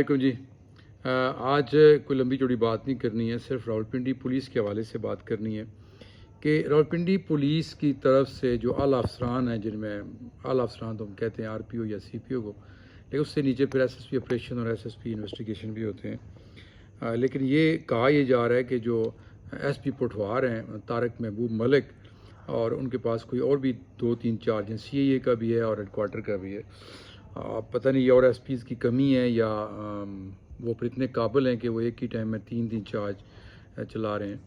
वालेकुम जी। आज कोई लंबी चौड़ी बात नहीं करनी है, सिर्फ रावलपिंडी पुलिस के हवाले से बात करनी है कि रावलपिंडी पुलिस की तरफ से जो आला अफसरान हैं, जिनमें आला अफसरान तो हम कहते हैं आरपीओ या सीपीओ को, लेकिन उससे नीचे फिर एसएसपी ऑपरेशन और एसएसपी इन्वेस्टिगेशन भी होते हैं। लेकिन ये कहा यह जा रहा है कि जो एसपी पटवार हैं तारक महबूब मलिक, और उनके पास कोई और भी 2-3 चार्ज हैं, सीआईए का भी है और हेडक्वार्टर का भी है। पता नहीं ये और एसपीज़ की कमी है या वो फिर इतने काबिल हैं कि वो एक ही टाइम में 3-3 चार्ज चला रहे हैं।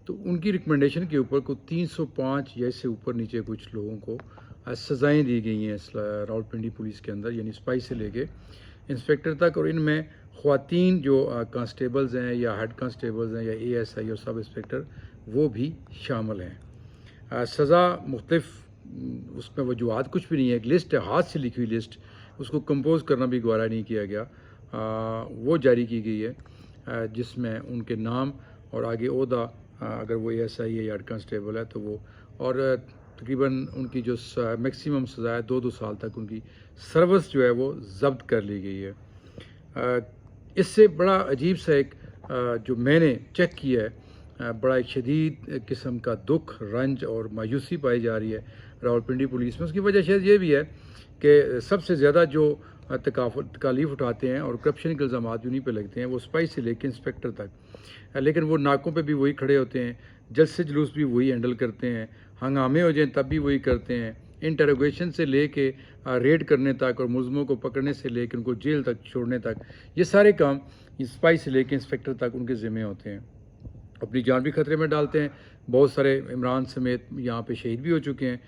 तो उनकी रिकमेंडेशन के ऊपर को 305 या इससे ऊपर नीचे कुछ लोगों को सज़ाएँ दी गई हैं रावलपिंडी पुलिस के अंदर, यानी सिपाही से लेके इंस्पेक्टर तक। और इनमें ख़वातीन जो कांस्टेबल्स हैं या हेड कांस्टेबल्स हैं या एएसआई और सब इंस्पेक्टर, वो भी शामिल हैं। सज़ा मुख्तलिफ उसमें वजूहत कुछ भी नहीं है, एक लिस्ट है, हाथ से लिखी हुई लिस्ट, उसको कंपोज़ करना भी गवारा नहीं किया गया। वो जारी की गई है जिसमें उनके नाम और आगे ओहदा, अगर वो एएसआई है या हेड कांस्टेबल है तो वो, और तकरीबन उनकी जो मैक्सिमम सज़ा है 2-2 साल तक उनकी सर्विस जो है वो ज़ब्त कर ली गई है। इससे बड़ा अजीब सा एक जो मैंने चेक किया है, बड़ा एक शदीद किस्म का दुख, रंज और मायूसी पाई जा रही है रावलपिंडी पुलिस में। उसकी वजह शायद ये भी है कि सबसे ज़्यादा जो तकालीफ उठाते हैं और करप्शन के इल्ज़ाम भी उन्हीं पर लगते हैं, वो सिपाही से लेकर इंस्पेक्टर तक। लेकिन वो नाकों पे भी वही खड़े होते हैं, जलसे जुलूस भी वही हैंडल करते हैं, हंगामे हो जाएं तब भी वही करते हैं, इंटरोगेशन से लेके रेड करने तक और मुलज़मों को पकड़ने से लेकर उनको जेल तक छोड़ने तक, ये सारे काम सिपाही से लेकर इंस्पेक्टर तक उनके ज़िम्मे होते हैं। अपनी जान भी ख़तरे में डालते हैं। बहुत सारे इमरान समेत यहाँ पे शहीद भी हो चुके हैं।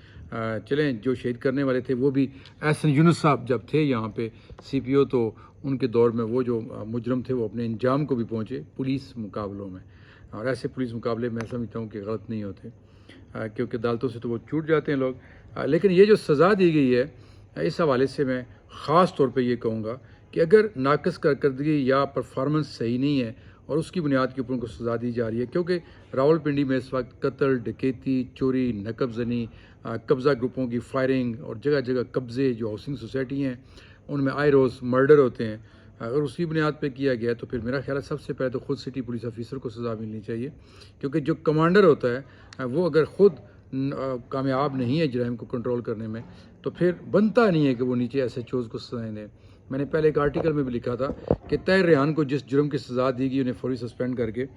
चलें, जो शहीद करने वाले थे वो भी एहसन यूनुस साहब जब थे यहाँ पे सीपीओ, तो उनके दौर में वो जो मुजरम थे वो अपने अंजाम को भी पहुँचे पुलिस मुकाबलों में। और ऐसे पुलिस मुकाबले मैं समझता हूँ कि गलत नहीं होते, क्योंकि अदालतों से तो वो छूट जाते हैं लोग। लेकिन ये जो सज़ा दी गई है, इस हवाले से मैं ख़ास तौर पर ये कहूँगा कि अगर नाक़िस कारकर्दगी या परफॉर्मेंस सही नहीं है और उसकी बुनियाद के ऊपर उनको सज़ा दी जा रही है, क्योंकि रावलपिंडी में इस वक्त कत्ल, डकैती, चोरी, नकबजनी, कब्ज़ा ग्रुपों की फायरिंग और जगह जगह कब्ज़े, जो हाउसिंग सोसाइटी हैं उनमें आए रोज़ मर्डर होते हैं। अगर उसकी बुनियाद पे किया गया तो फिर मेरा ख्याल है सबसे पहले तो ख़ुद सिटी पुलिस ऑफिसर को सज़ा मिलनी चाहिए, क्योंकि जो कमांडर होता है वो अगर ख़ुद कामयाब नहीं है जराइम को कंट्रोल करने में, तो फिर बनता नहीं है कि वो नीचे एसएचओज़ को सज़ाएँ दें। मैंने पहले एक आर्टिकल में भी लिखा था कि ताहिर रेहान को जिस जुर्म की सज़ा दी गई उन्हें फौरी सस्पेंड करके,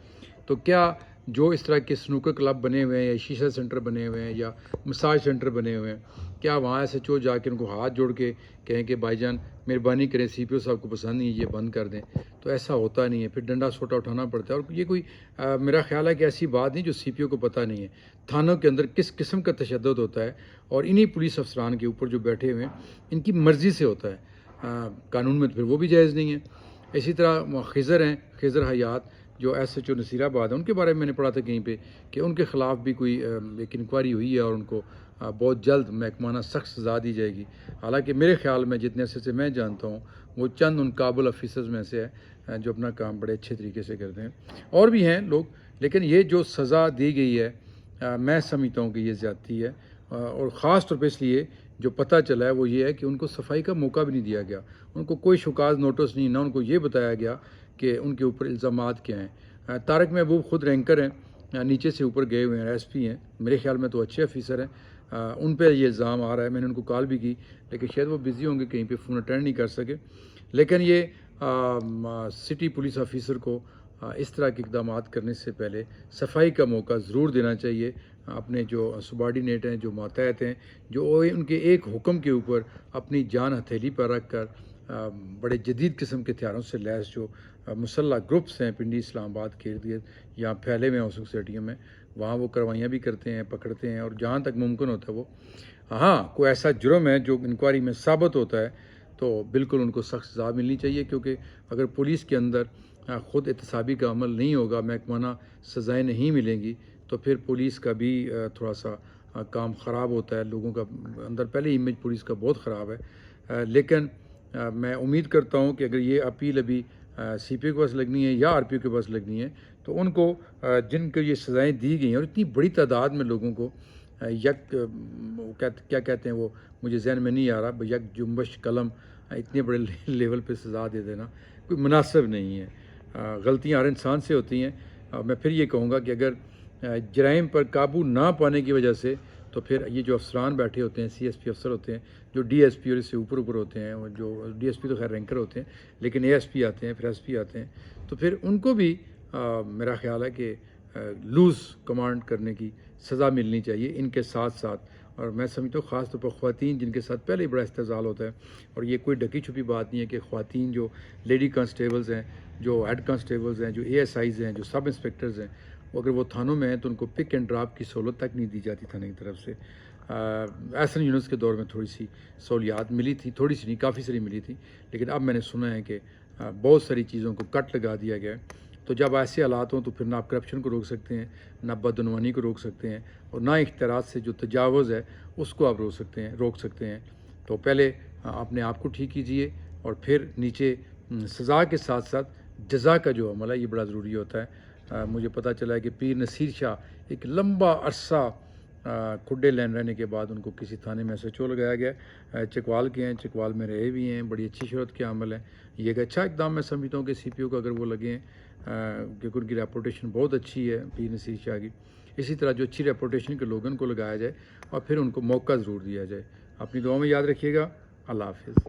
तो क्या जो इस तरह के स्नूकर क्लब बने हुए हैं या शीशा सेंटर बने हुए हैं या मसाज सेंटर बने हुए हैं, क्या वहाँ एसएचओ जाके उनको हाथ जोड़ के कहें कि भाईजान मेहरबानी करें, सीपीओ साहब को पसंद नहीं है, ये बंद कर दें? तो ऐसा होता नहीं है, फिर डंडा सोटा उठाना पड़ता है। और ये कोई मेरा ख्याल है कि ऐसी बात नहीं जो सीपीओ को पता नहीं है थानों के अंदर किस किस्म का तशद्दुद होता है, और इन्हीं पुलिस अफसरान के ऊपर जो बैठे हुए हैं इनकी मर्ज़ी से होता है। कानून में तो फिर वो भी जायज़ नहीं है। इसी तरह खिज़र हैं, खिज़र हयात जो एसएचओ नसीराबाद है, उनके बारे में मैंने पढ़ा था कहीं पे कि उनके ख़िलाफ़ भी कोई एक इंक्वायरी हुई है और उनको बहुत जल्द महकमाना सख्त सज़ा दी जाएगी। हालांकि मेरे ख़्याल में जितने अरसे से मैं जानता हूँ वो चंद उन काबिल ऑफिसर्स में से है जो अपना काम बड़े अच्छे तरीके से करते हैं। और भी हैं लोग, लेकिन ये जो सज़ा दी गई है मैं समझता हूँ कि ये ज़्यादती है। और ख़ास तौर पर इसलिए जो पता चला है वो ये है कि उनको सफाई का मौका भी नहीं दिया गया, उनको कोई शुकाज नोटिस नहीं, ना उनको ये बताया गया कि उनके ऊपर इल्ज़ामात क्या हैं। तारक महबूब खुद रैंकर हैं, नीचे से ऊपर गए हुए हैं, एसपी हैं, मेरे ख्याल में तो अच्छे ऑफिसर हैं। उन पर ये इल्ज़ाम आ रहा है। मैंने उनको कॉल भी की, लेकिन शायद वो बिज़ी होंगे, कहीं पे फ़ोन अटेंड नहीं कर सके। लेकिन ये सिटी पुलिस ऑफिसर को इस तरह के इक़दाम करने से पहले सफाई का मौका ज़रूर देना चाहिए। अपने जो सुबार्डिनेट हैं, जो मातहत हैं, जो उनके एक हुक्म के ऊपर अपनी जान हथेली पर रख कर बड़े जदीद किस्म के हथियारों से लैस जो मुसल्ह ग्रुप्स हैं पिंडी, इस्लामाबाद के इर्द गिर्द यहाँ फैले हुए हैं हाउसिंग सोसाइटियों में, वहाँ वो कार्रवाइयाँ भी करते हैं, पकड़ते हैं, और जहाँ तक मुमकिन होता है वो, हाँ, कोई ऐसा जुर्म है जो इंक्वायरी में साबित होता है तो बिल्कुल उनको सख्त सज़ा मिलनी चाहिए। क्योंकि अगर पुलिस के अंदर ख़ुद एहतसाबी का अमल नहीं होगा, महकमाना सज़ाएँ नहीं मिलेंगी, तो फिर पुलिस का भी थोड़ा सा काम ख़राब होता है। लोगों का अंदर पहले इमेज पुलिस का बहुत ख़राब है। लेकिन मैं उम्मीद करता हूँ कि अगर ये अपील अभी सीपीओ के पास लगनी है या आरपीओ के पास लगनी है, तो उनको जिनको ये सज़ाएँ दी गई हैं और इतनी बड़ी तादाद में लोगों को क्या कहते हैं वो, मुझे जहन में नहीं आ रहा, यक जुम्बश कलम इतने बड़े लेवल पे सज़ा दे देना کوئی مناسب نہیں ہے۔ غلطیاں ہر انسان سے ہوتی ہیں۔ میں پھر یہ کہوں گا کہ اگر جرائم پر قابو نہ پانے کی وجہ سے تو پھر یہ جو افسران بیٹھے ہوتے ہیں، سی ایس پی افسر ہوتے ہیں جو ڈی ایس پی اور اس سے اوپر ہوتے ہیں، اور جو ڈی ایس پی تو خیر رینکر ہوتے ہیں، لیکن اے ایس پی آتے ہیں، پھر ایس پی آتے ہیں، تو پھر ان کو بھی میرا خیال ہے کہ لوز کمانڈ کرنے کی سزا ملنی چاہیے ان کے ساتھ ساتھ۔ اور میں سمجھتا ہوں خاص طور پر خواتین جن کے ساتھ پہلے ہی بڑا استحصال ہوتا ہے، اور یہ کوئی ڈھکی چھپی بات نہیں ہے کہ خواتین جو لیڈی کانسٹیبلز ہیں، جو ہیڈ کانسٹیبلز ہیں، جو اے ایس آئیز ہیں، جو سب انسپیکٹرز ہیں، اگر وہ تھانوں میں ہیں تو ان کو پک اینڈ ڈراپ کی سہولت تک نہیں دی جاتی تھانے کی طرف سے۔ احسن یونس کے دور میں تھوڑی سی سہولیات ملی تھی، تھوڑی سی نہیں کافی ساری ملی تھی، لیکن اب میں نے سنا ہے کہ بہت ساری چیزوں کو کٹ لگا دیا گیا ہے۔ تو جب ایسے حالات ہوں تو پھر نہ آپ کرپشن کو روک سکتے ہیں، نہ بدعنوانی کو روک سکتے ہیں، اور نہ اختیارات سے جو تجاوز ہے اس کو آپ روک سکتے ہیں۔ تو پہلے اپنے آپ کو ٹھیک کیجئے، اور پھر نیچے سزا کے ساتھ ساتھ جزا کا جو عمل ہے یہ بڑا ضروری ہوتا ہے۔ مجھے پتہ چلا ہے کہ پیر نصیر شاہ ایک لمبا عرصہ کھڈے لین رہنے کے بعد ان کو کسی تھانے میں ایس ایچ او لگایا گیا، چکوال کے ہیں، چکوال میں رہے بھی ہیں، بڑی اچھی شہرت کے عمل ہے۔ یہ ایک اچھا اقدام میں سمجھتا ہوں کہ سی پی او کو اگر وہ لگے ہیں، کیونکہ ان کی ریپوٹیشن بہت اچھی ہے پیر نصیر شاہ کی۔ اسی طرح جو اچھی ریپوٹیشن کے لوگوں کو لگایا جائے اور پھر ان کو موقع ضرور دیا جائے۔ اپنی دعاؤں میں یاد رکھیے گا۔ اللہ حافظ۔